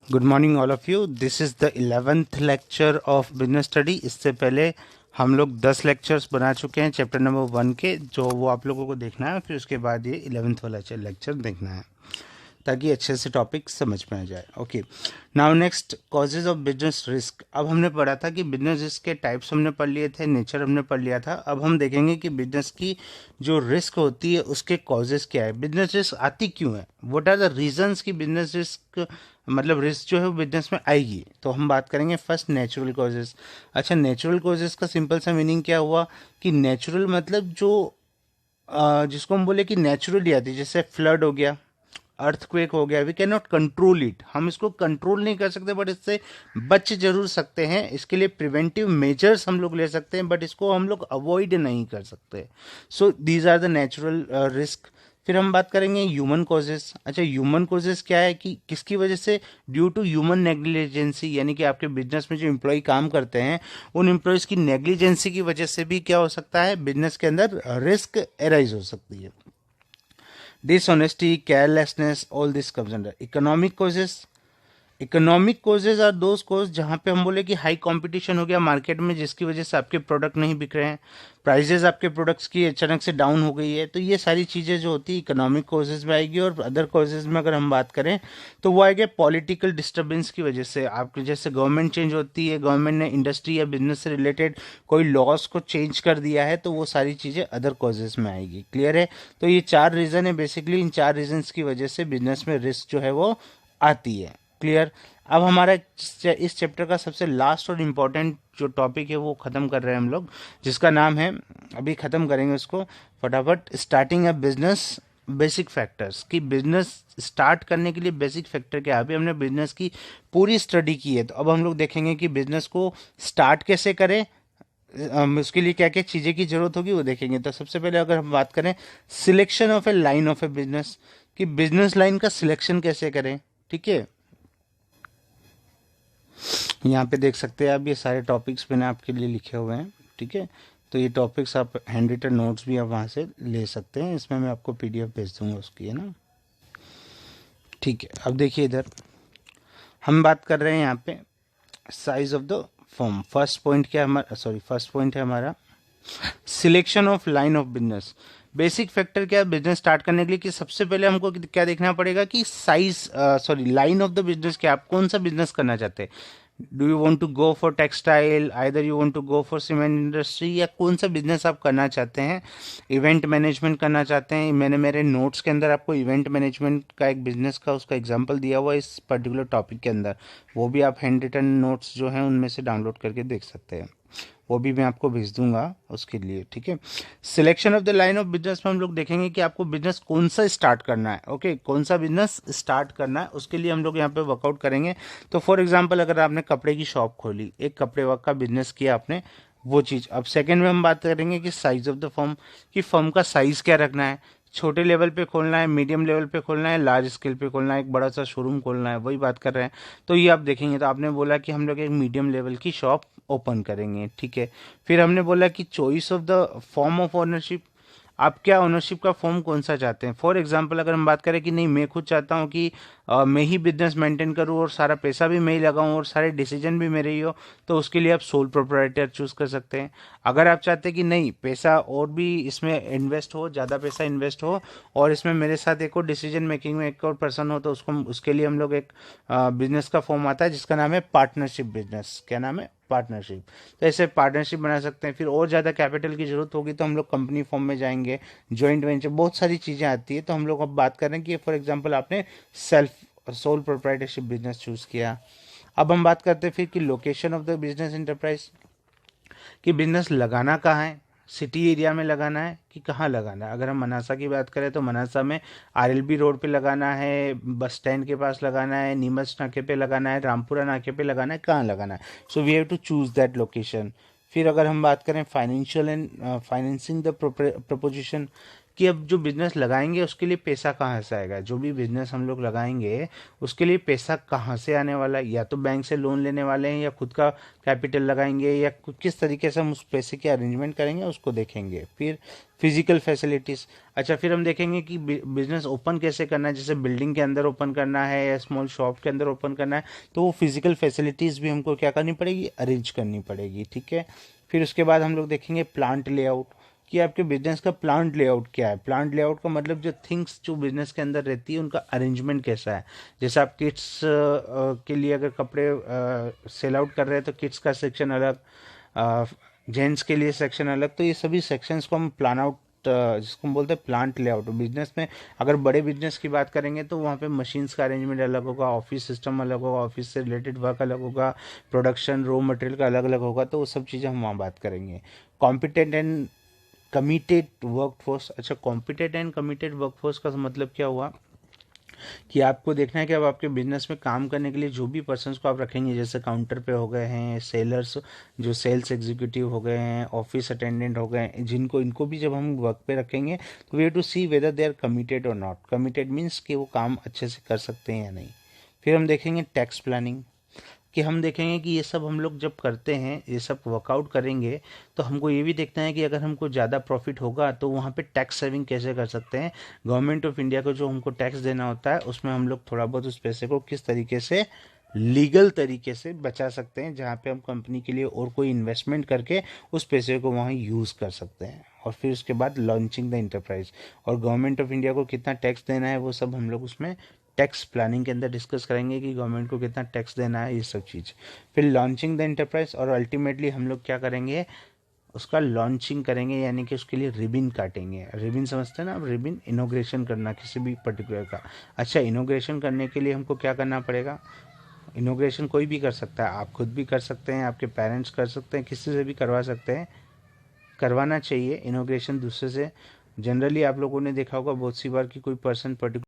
Good morning all of you. This is the 11th lecture of business study. इससे पहले हम लोग 10 lectures बना चुके हैं चैप्टर नंबर 1 के, जो वो आप लोगों को देखना है। फिर उसके बाद ये 11th वाला लेक्चर देखना है ताकि अच्छे से टॉपिक समझ में आ जाए। Okay, now next, causes of business risk. अब हमने पढ़ा था कि बिजनेस रिस्क के टाइप्स हमने पढ़ लिए थे, नेचर हमने पढ़ लिया था। अब हम देखेंगे कि बिजनेस की जो रिस्क होती है उसके कॉजेज क्या है, बिजनेस रिस्क आती क्यों है, व्हाट आर द रीजंस कि बिजनेस रिस्क मतलब रिस्क जो है वो बिजनेस में आएगी। तो हम बात करेंगे फर्स्ट नेचुरल कॉजेज। अच्छा, नेचुरल कॉजेज का सिंपल सा मीनिंग क्या हुआ कि नेचुरल मतलब जो जिसको हम बोले कि नेचुरली आती है, जैसे फ्लड हो गया, अर्थक्वेक हो गया, we can not control it. हम इसको कंट्रोल नहीं कर सकते बट इससे बच जरूर सकते हैं। इसके लिए प्रिवेंटिव मेजर्स हम लोग ले सकते हैं बट इसको हम लोग अवॉइड नहीं कर सकते। So these are the natural risk. फिर हम बात करेंगे ह्यूमन कॉजेस। अच्छा, ह्यूमन कॉजेस क्या है कि किसकी वजह से, ड्यू टू ह्यूमन नेग्लिजेंसी, यानी कि आपके बिजनेस में जो एम्प्लॉय काम करते हैं उन एम्प्लॉयज़ की नेग्लिजेंसी की वजह से भी क्या हो सकता है, बिजनेस के अंदर रिस्क एराइज हो सकती है। Dishonesty, carelessness, all this comes under economic causes. Economic causes are those cause जहाँ पे हम बोले कि हाई कंपटीशन हो गया मार्केट में, जिसकी वजह से आपके प्रोडक्ट नहीं बिक रहे हैं, प्राइजेज आपके प्रोडक्ट्स की अचानक से डाउन हो गई है। तो ये सारी चीज़ें जो होती है इकोनॉमिक कॉजेज में आएगी। और अदर कॉजेज में अगर हम बात करें तो वो आएगा पॉलिटिकल डिस्टर्बेंस की वजह से। आपके जैसे गवर्नमेंट चेंज होती है, गवर्नमेंट ने इंडस्ट्री या बिजनेस से रिलेटेड कोई लॉस को चेंज कर दिया है, तो वो सारी चीज़ें अदर कॉजेज में आएगी। क्लियर है? तो ये 4 रीज़न है बेसिकली। इन 4 रीजन्स की वजह से बिजनेस में रिस्क जो है वो आती है। क्लियर? अब हमारा इस चैप्टर का सबसे लास्ट और इम्पोर्टेंट जो टॉपिक है वो ख़त्म कर रहे हैं हम लोग, जिसका नाम है, अभी ख़त्म करेंगे उसको फटाफट, starting a business basic factors. कि बिजनेस स्टार्ट करने के लिए बेसिक फैक्टर क्या है। अभी हमने बिजनेस की पूरी स्टडी की है, तो अब हम लोग देखेंगे कि बिजनेस को स्टार्ट कैसे करें, उसके लिए क्या क्या चीज़ें की ज़रूरत होगी वो देखेंगे। तो सबसे पहले अगर हम बात करें selection of A line of A business, कि बिजनेस लाइन का सिलेक्शन कैसे करें। ठीक है, यहाँ पे देख सकते हैं आप, ये सारे टॉपिक्स मैंने आपके लिए लिखे हुए हैं। ठीक है, तो ये टॉपिक्स आप हैंड रिटन नोट्स भी आप वहाँ से ले सकते हैं। इसमें मैं आपको पीडीएफ भेज दूंगा उसकी, है ना। ठीक है, अब देखिए इधर हम बात कर रहे हैं यहाँ पे size of the form. First point क्या हमारा, सॉरी फर्स्ट पॉइंट है हमारा selection of line of business. Basic factor क्या है बिजनेस स्टार्ट करने के लिए, कि सबसे पहले हमको क्या देखना पड़ेगा कि size, sorry line of the business, क्या आप कौन सा बिजनेस करना चाहते हैं। Do you want to go for textile, either you want to go for cement industry, या कौन सा बिजनेस आप करना चाहते हैं। इवेंट मैनेजमेंट करना चाहते हैं, मैंने मेरे नोट्स के अंदर आपको इवेंट मैनेजमेंट का एक बिजनेस का उसका एग्जांपल दिया हुआ है इस पर्टिकुलर टॉपिक के अंदर। वो भी आप हैंड रिटन नोट्स जो हैं उनमें से डाउनलोड करके देख सकते हैं, वो भी मैं आपको भेज दूंगा उसके लिए। ठीक है, selection of the line of business में हम लोग देखेंगे कि आपको बिजनेस कौन सा स्टार्ट करना है। ओके, कौन सा बिजनेस स्टार्ट करना है उसके लिए हम लोग यहाँ पे वर्कआउट करेंगे। तो फॉर एग्जांपल अगर आपने कपड़े की शॉप खोली, एक कपड़े वर्क का बिजनेस किया आपने, वो चीज़। अब सेकंड में हम बात करेंगे कि साइज ऑफ द फर्म, कि फर्म का साइज क्या रखना है, छोटे लेवल पे खोलना है, मीडियम लेवल पे खोलना है, लार्ज स्केल पे खोलना है, एक बड़ा सा शोरूम खोलना है, वही बात कर रहे हैं। तो ये आप देखेंगे, तो आपने बोला कि हम लोग एक मीडियम लेवल की शॉप ओपन करेंगे। ठीक है, फिर हमने बोला कि choice of the form of ownership, आप क्या ओनरशिप का फॉर्म कौन सा चाहते हैं। फॉर एग्जांपल अगर हम बात करें कि नहीं, मैं खुद चाहता हूँ कि मैं ही बिजनेस मेंटेन करूँ और सारा पैसा भी मैं ही लगाऊँ और सारे डिसीजन भी मेरे ही हो, तो उसके लिए आप सोल प्रोप्राइटर चूज़ कर सकते हैं। अगर आप चाहते हैं कि नहीं, पैसा और भी इसमें इन्वेस्ट हो, ज़्यादा पैसा इन्वेस्ट हो और इसमें मेरे साथ एक और डिसीजन मेकिंग में एक और पर्सन हो, तो उसके लिए हम लोग एक बिजनेस का फॉर्म आता है जिसका नाम है पार्टनरशिप बिजनेस। क्या नाम है? पार्टनरशिप। तो ऐसे पार्टनरशिप बना सकते हैं। फिर और ज़्यादा कैपिटल की जरूरत होगी तो हम लोग कंपनी फॉर्म में जाएंगे, जॉइंट वेंचर, बहुत सारी चीज़ें आती है। तो हम लोग अब बात कर रहे हैं कि फॉर एग्जांपल आपने self sole proprietorship business choose किया। अब हम बात करते हैं फिर कि location of the business enterprise, कि बिजनेस लगाना कहाँ है, सिटी एरिया में लगाना है कि कहाँ लगाना है। अगर हम मनासा की बात करें तो मनासा में आरएलबी रोड पे लगाना है, बस स्टैंड के पास लगाना है, नीमच नाके पे लगाना है, रामपुरा नाके पे लगाना है, कहाँ लगाना है। So we have to choose that location. फिर अगर हम बात करें financial and financing the proposition, कि अब जो बिजनेस लगाएंगे उसके लिए पैसा कहाँ से आएगा, जो भी बिजनेस हम लोग लगाएंगे उसके लिए पैसा कहाँ से आने वाला है, या तो बैंक से लोन लेने वाले हैं या खुद का कैपिटल लगाएंगे, या किस तरीके से हम उस पैसे की अरेंजमेंट करेंगे उसको देखेंगे। फिर फिजिकल फैसिलिटीज़, अच्छा फिर हम देखेंगे कि बिजनेस ओपन कैसे करना है, जैसे बिल्डिंग के अंदर ओपन करना है या स्मॉल शॉप के अंदर ओपन करना है, तो वो फिजिकल फैसिलिटीज़ भी हमको क्या करनी पड़ेगी, अरेंज करनी पड़ेगी, ठीक है। फिर उसके बाद हम लोग देखेंगे प्लांट लेआउट, कि आपके बिजनेस का प्लांट लेआउट क्या है। प्लांट लेआउट का मतलब जो थिंग्स जो बिजनेस के अंदर रहती है उनका अरेंजमेंट कैसा है। जैसे आप किड्स के लिए अगर कपड़े सेल आउट कर रहे हैं तो किड्स का सेक्शन अलग, जेंट्स के लिए सेक्शन अलग, तो ये सभी सेक्शंस को हम प्लान आउट जिसको हम बोलते हैं प्लांट लेआउट। बिजनेस में अगर बड़े बिजनेस की बात करेंगे तो वहाँ पे मशीन्स का अरेंजमेंट अलग होगा, ऑफिस सिस्टम अलग होगा, ऑफिस से रिलेटेड वर्क अलग होगा, प्रोडक्शन रॉ मटेरियल का अलग अलग होगा, तो वो सब चीज़ें हम वहाँ बात करेंगे। कॉम्पिटेंट एंड कमिटेड वर्कफोर्स, अच्छा कॉम्पिटेंट एंड कमिटेड वर्कफोर्स का मतलब क्या हुआ कि आपको देखना है कि अब आपके बिजनेस में काम करने के लिए जो भी पर्सन्स को आप रखेंगे, जैसे काउंटर पे हो गए हैं सेलर्स, जो सेल्स एग्जीक्यूटिव हो गए हैं, ऑफिस अटेंडेंट हो गए हैं, जिनको इनको भी जब हम वर्क पे रखेंगे तो we have to see whether they are committed और नॉट। कमिटेड मीन्स कि वो काम अच्छे से कर सकते हैं या नहीं। फिर हम देखेंगे टैक्स प्लानिंग, कि हम देखेंगे कि ये सब हम लोग जब करते हैं, ये सब वर्कआउट करेंगे, तो हमको ये भी देखना है कि अगर हमको ज़्यादा प्रॉफिट होगा तो वहाँ पे टैक्स सेविंग कैसे कर सकते हैं। गवर्नमेंट ऑफ इंडिया को जो हमको टैक्स देना होता है उसमें हम लोग थोड़ा बहुत उस पैसे को किस तरीके से लीगल तरीके से बचा सकते हैं, जहाँ पे हम कंपनी के लिए और कोई इन्वेस्टमेंट करके उस पैसे को वहाँ यूज़ कर सकते हैं। और फिर उसके बाद लॉन्चिंग द इंटरप्राइज, और गवर्नमेंट ऑफ इंडिया को कितना टैक्स देना है वो सब हम लोग उसमें टैक्स प्लानिंग के अंदर डिस्कस करेंगे कि गवर्नमेंट को कितना टैक्स देना है, ये सब चीज़। फिर लॉन्चिंग द इंटरप्राइज, और अल्टीमेटली हम लोग क्या करेंगे, उसका लॉन्चिंग करेंगे, यानी कि उसके लिए रिबिन काटेंगे। रिबिन समझते हैं ना आप, रिबिन इनोग्रेशन करना किसी भी पर्टिकुलर का। अच्छा इनोग्रेशन करने के लिए हमको क्या करना पड़ेगा, इनोग्रेशन कोई भी कर सकता है, आप खुद भी कर सकते हैं, आपके पेरेंट्स कर सकते हैं, किसी से भी करवा सकते हैं, करवाना चाहिए इनोग्रेशन दूसरे से। जनरली आप लोगों ने देखा होगा बहुत सी बार कि कोई पर्सन पर्टिकुलर